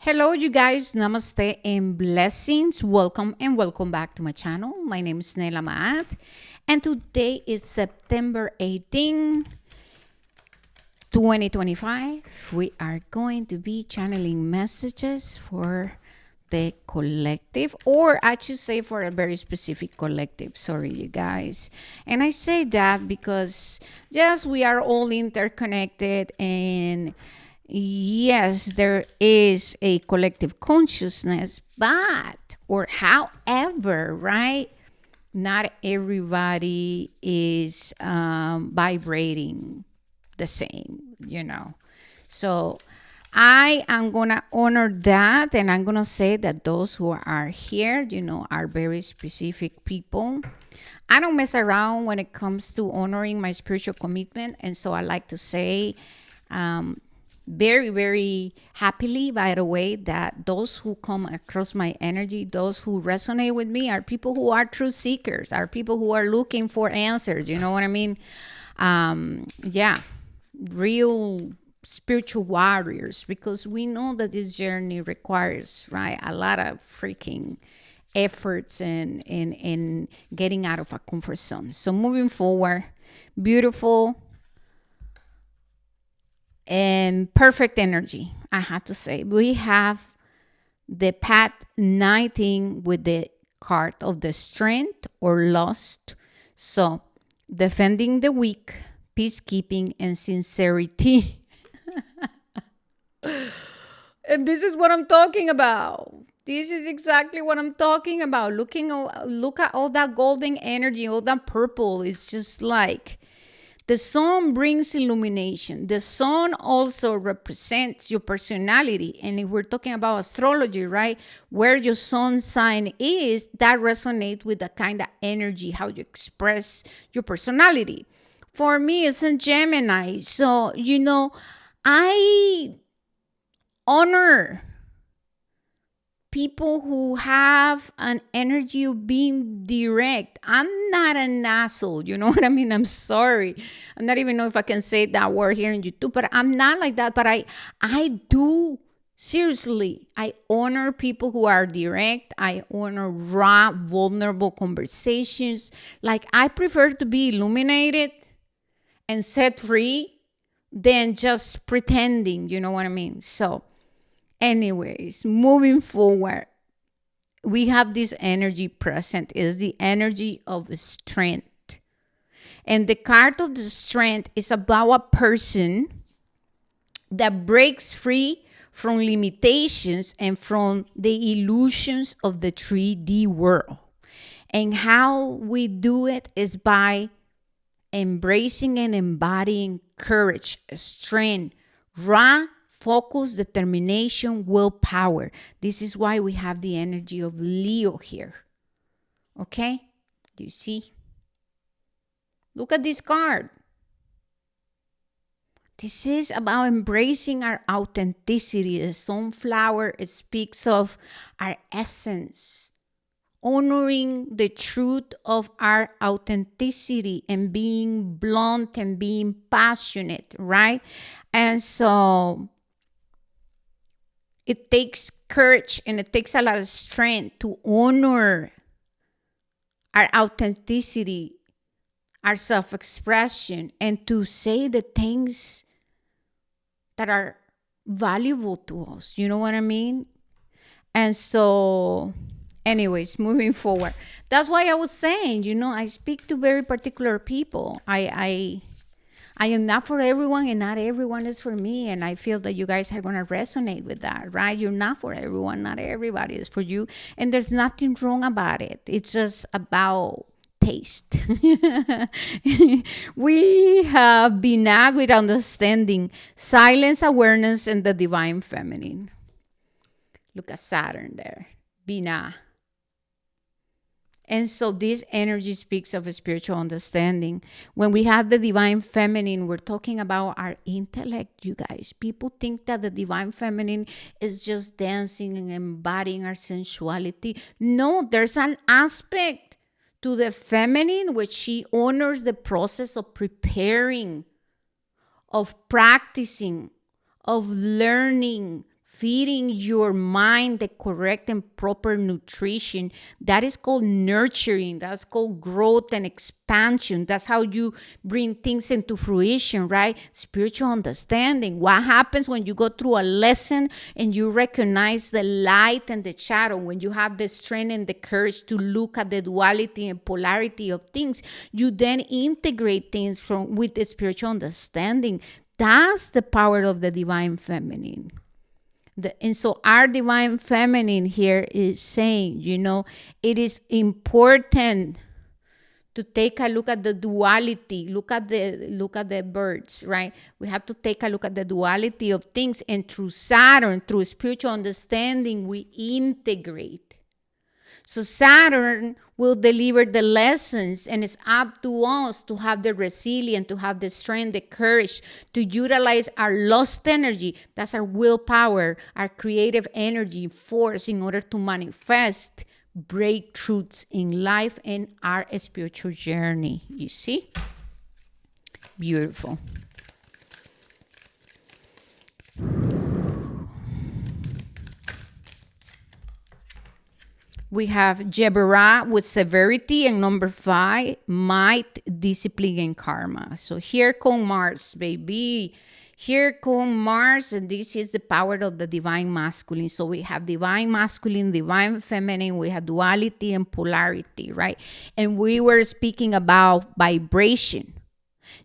Hello, you guys. Namaste and blessings. Welcome and welcome back to my channel. My name is Nela Maat, and today is September 18, 2025. We are going to be channeling messages for the collective, or I should say for a very specific collective. Sorry, you guys. And I say that because, yes, we are all interconnected, and yes, there is a collective consciousness, but, or however, right? Not everybody is vibrating the same. So I am going to honor that, and I'm going to say that those who are here, are very specific people. I don't mess around when it comes to honoring my spiritual commitment, and so I like to say, very, very happily, by the way, that those who come across my energy, those who resonate with me, are people who are truth seekers, are people who are looking for answers. You know what I mean? Yeah, real spiritual warriors, because we know that this journey requires, right, a lot of freaking efforts and getting out of a comfort zone. So moving forward, beautiful and perfect energy, I have to say. We have the path 19 with the card of the strength or lost. So defending the weak, peacekeeping, and sincerity. And this is what I'm talking about. This is exactly what I'm talking about. Look at all that golden energy, all that purple. It's just like the sun brings illumination. The sun also represents your personality. And if we're talking about astrology, right, where your sun sign is, that resonates with the kind of energy, how you express your personality. For me, it's in Gemini. So, I honor people who have an energy of being direct. I'm not an asshole. You know what I mean? I'm sorry. I'm not even know if I can say that word here in YouTube, but I'm not like that. But I do, seriously, I honor people who are direct. I honor raw, vulnerable conversations. Like, I prefer to be illuminated and set free than just pretending. You know what I mean? So, anyways, moving forward, we have this energy present. Is the energy of strength. And the card of the strength is about a person that breaks free from limitations and from the illusions of the 3D world. And how we do it is by embracing and embodying courage, strength, raw focus, determination, willpower. This is why we have the energy of Leo here. Okay? Do you see? Look at this card. This is about embracing our authenticity. The sunflower speaks of our essence, honoring the truth of our authenticity and being blunt and being passionate, right? And so it takes courage and it takes a lot of strength to honor our authenticity, our self-expression, and to say the things that are valuable to us. You know what I mean? And so, anyways, moving forward. That's why I was saying, I speak to very particular people. I am not for everyone, and not everyone is for me. And I feel that you guys are going to resonate with that, right? You're not for everyone. Not everybody is for you. And there's nothing wrong about it. It's just about taste. We have Binah with understanding, silence, awareness, and the divine feminine. Look at Saturn there. Binah. And so this energy speaks of a spiritual understanding. When we have the divine feminine, we're talking about our intellect, you guys. People think that the divine feminine is just dancing and embodying our sensuality. No, there's an aspect to the feminine which she honors the process of preparing, of practicing, of learning, feeding your mind the correct and proper nutrition. That is called nurturing. That's called growth and expansion. That's how you bring things into fruition, right? Spiritual understanding. What happens when you go through a lesson and you recognize the light and the shadow, when you have the strength and the courage to look at the duality and polarity of things, you then integrate things with the spiritual understanding. That's the power of the divine feminine. And so our divine feminine here is saying, it is important to take a look at the duality. Look at the birds, right? We have to take a look at the duality of things, and through Saturn, through spiritual understanding, we integrate. So Saturn will deliver the lessons, and it's up to us to have the resilience, to have the strength, the courage, to utilize our lost energy. That's our willpower, our creative energy, force, in order to manifest breakthroughs in life and our spiritual journey. You see? Beautiful. We have Jebera with severity, and number 5, might, discipline, and karma. So here come Mars, baby. Here come Mars, and this is the power of the divine masculine. So we have divine masculine, divine feminine, we have duality and polarity, right? And we were speaking about vibration.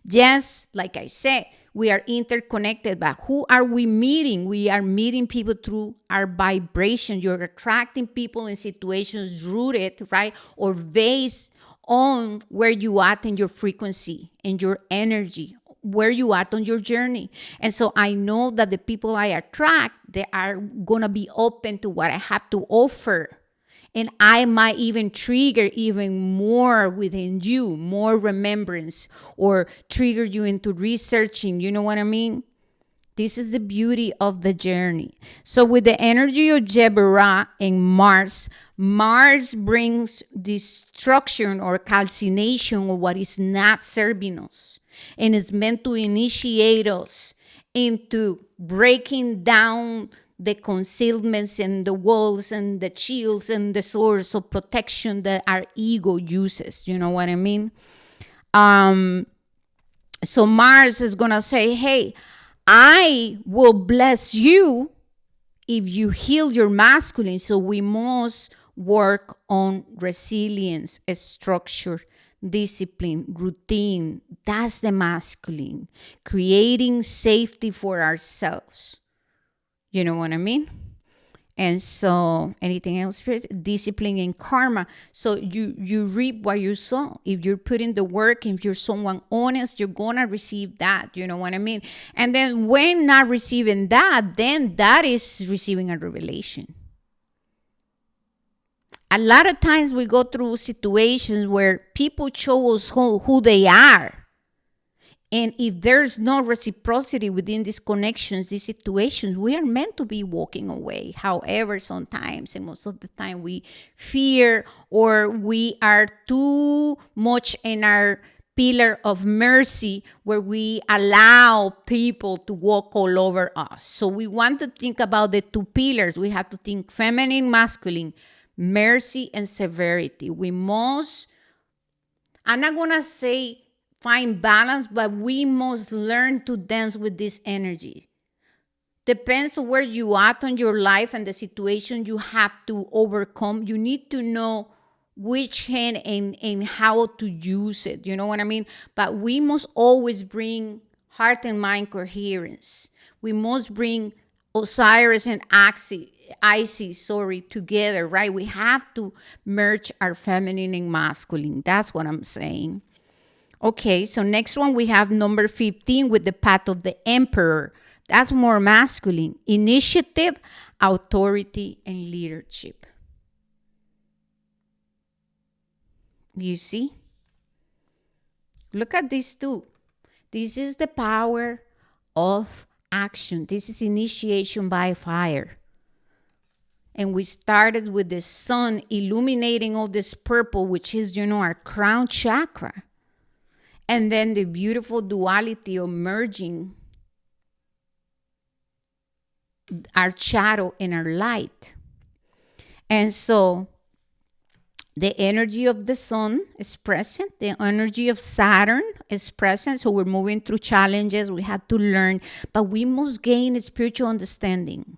Yes, like I said, we are interconnected, but who are we meeting? We are meeting people through our vibration. You're attracting people in situations rooted, right, or based on where you at in your frequency, in your energy, where you at on your journey. And so I know that the people I attract, they are going to be open to what I have to offer. And I might even trigger even more within you, more remembrance, or trigger you into researching. You know what I mean? This is the beauty of the journey. So with the energy of Jebera and Mars, Mars brings destruction or calcination of what is not serving us. And it's meant to initiate us into breaking down the concealments and the walls and the shields and the source of protection that our ego uses. You know what I mean? So Mars is going to say, hey, I will bless you if you heal your masculine. So we must work on resilience, structure, discipline, routine. That's the masculine. Creating safety for ourselves. You know what I mean? And so anything else? Discipline and karma. So you reap what you sow. If you're putting the work, if you're someone honest, you're going to receive that. You know what I mean? And then when not receiving that, then that is receiving a revelation. A lot of times we go through situations where people show us who they are. And if there's no reciprocity within these connections, these situations, we are meant to be walking away. However, sometimes, and most of the time, we fear, or we are too much in our pillar of mercy where we allow people to walk all over us. So we want to think about the 2 pillars. We have to think feminine, masculine, mercy and severity. We must, I'm not going to say find balance, but we must learn to dance with this energy. Depends on where you are on your life and the situation you have to overcome. You need to know which hand and how to use it. You know what I mean? But we must always bring heart and mind coherence. We must bring Osiris and Isis, together, right? We have to merge our feminine and masculine. That's what I'm saying. Okay, so next one we have number 15 with the path of the emperor. That's more masculine. Initiative, authority, and leadership. You see? Look at these 2. This is the power of action. This is initiation by fire. And we started with the sun illuminating all this purple, which is, our crown chakra. And then the beautiful duality of merging our shadow and our light. And so the energy of the sun is present. The energy of Saturn is present. So we're moving through challenges. We have to learn, but we must gain a spiritual understanding.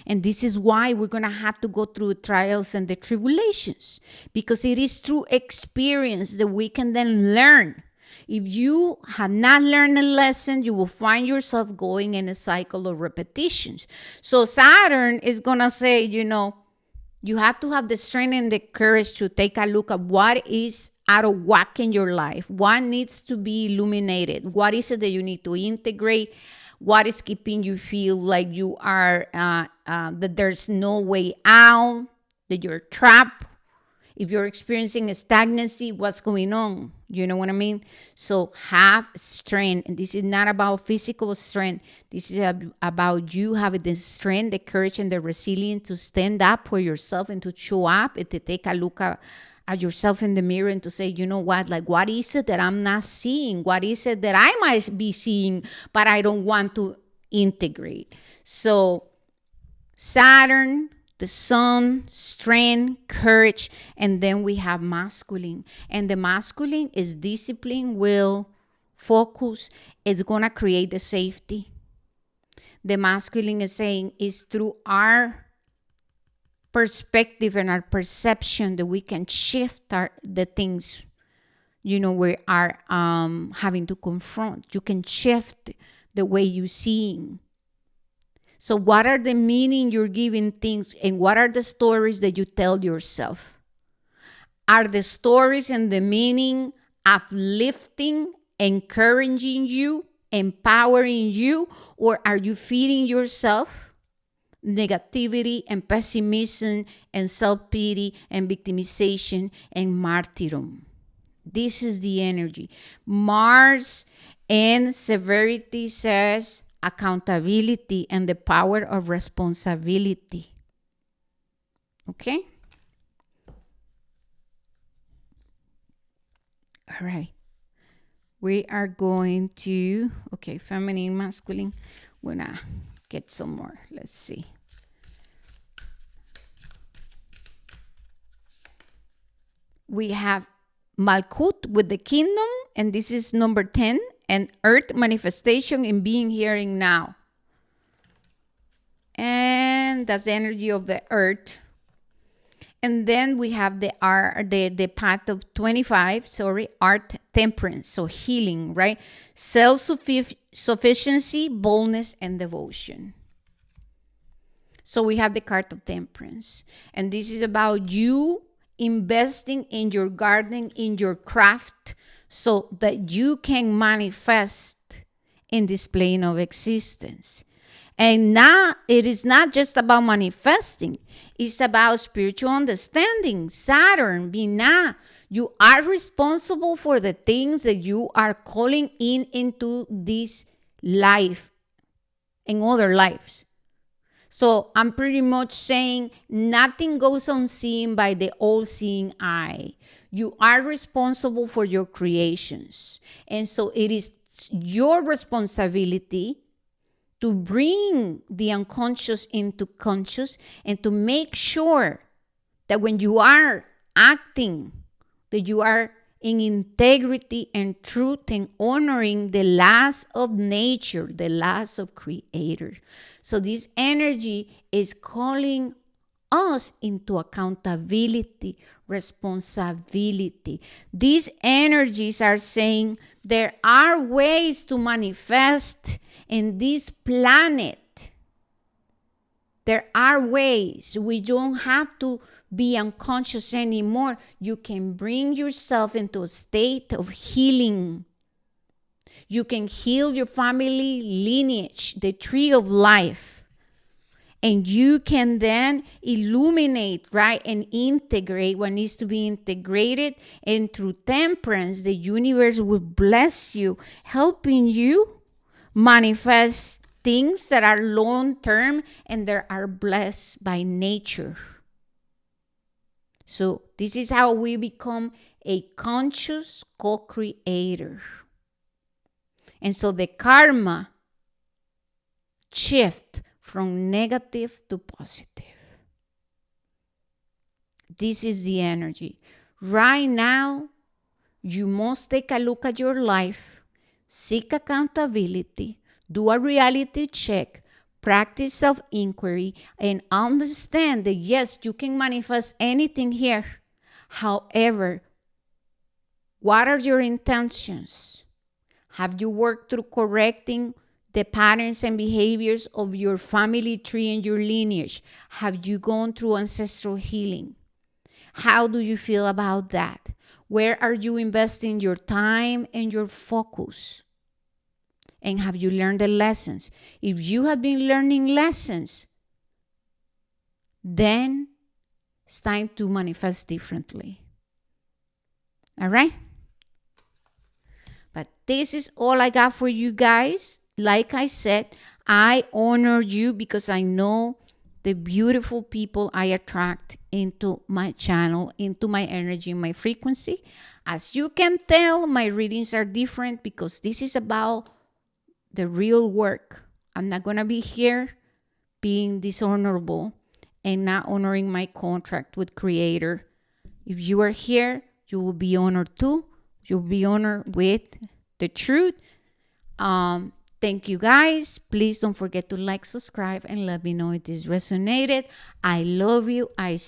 And this is why we're going to have to go through the trials and the tribulations, because it is through experience that we can then learn. If you have not learned a lesson, you will find yourself going in a cycle of repetitions. So Saturn is going to say, you have to have the strength and the courage to take a look at what is out of whack in your life, what needs to be illuminated, what is it that you need to integrate, what is keeping you feel like you are, that there's no way out, that you're trapped. If you're experiencing a stagnancy, what's going on? You know what I mean? So have strength. And this is not about physical strength. This is about you having the strength, the courage, and the resilience to stand up for yourself and to show up and to take a look at yourself in the mirror and to say, you know what? Like, what is it that I'm not seeing? What is it that I might be seeing, but I don't want to integrate? So Saturn, the sun, strength, courage, and then we have masculine. And the masculine is discipline, will, focus. It's going to create the safety. The masculine is saying it's through our perspective and our perception that we can shift the things, we are having to confront. You can shift the way you're seeing. So what are the meaning you're giving things, and what are the stories that you tell yourself? Are the stories and the meaning uplifting, encouraging you, empowering you, or are you feeding yourself negativity and pessimism and self-pity and victimization and martyrdom? This is the energy. Mars and severity says accountability and the power of responsibility. Okay? All right. We are going to, feminine, masculine. We're going to get some more. Let's see. We have Malkut with the kingdom, and this is number 10. And earth manifestation in being here and now. And that's the energy of the earth. And then we have the path of 25, art temperance, so healing, right? Self-sufficiency, boldness, and devotion. So we have the card of temperance. And this is about you investing in your gardening, in your craft, so that you can manifest in this plane of existence. And now it is not just about manifesting. It's about spiritual understanding. Saturn, Binah, you are responsible for the things that you are calling into this life and other lives. So I'm pretty much saying nothing goes unseen by the all-seeing eye. You are responsible for your creations. And so it is your responsibility to bring the unconscious into conscious and to make sure that when you are acting, that you are in integrity and truth and honoring the laws of nature, the laws of creator. So this energy is calling us into accountability, responsibility. These energies are saying there are ways to manifest in this planet. There are ways. We don't have to be unconscious anymore. You can bring yourself into a state of healing. You can heal your family lineage, the tree of life. And you can then illuminate, right, and integrate what needs to be integrated. And through temperance, the universe will bless you, helping you manifest things that are long-term and that are blessed by nature. So this is how we become a conscious co-creator. And so the karma shift from negative to positive. This is the energy. Right now, you must take a look at your life, seek accountability, do a reality check, practice self-inquiry, and understand that yes, you can manifest anything here. However, what are your intentions? Have you worked through correcting the patterns and behaviors of your family tree and your lineage? Have you gone through ancestral healing? How do you feel about that? Where are you investing your time and your focus? And have you learned the lessons? If you have been learning lessons, then it's time to manifest differently. All right? But this is all I got for you guys. Like I said, I honor you because I know the beautiful people I attract into my channel, into my energy, my frequency. As you can tell, my readings are different because this is about the real work. I'm not going to be here being dishonorable and not honoring my contract with Creator. If you are here, you will be honored too. You'll be honored with the truth. Thank you guys. Please don't forget to like, subscribe, and let me know if this resonated. I love you. I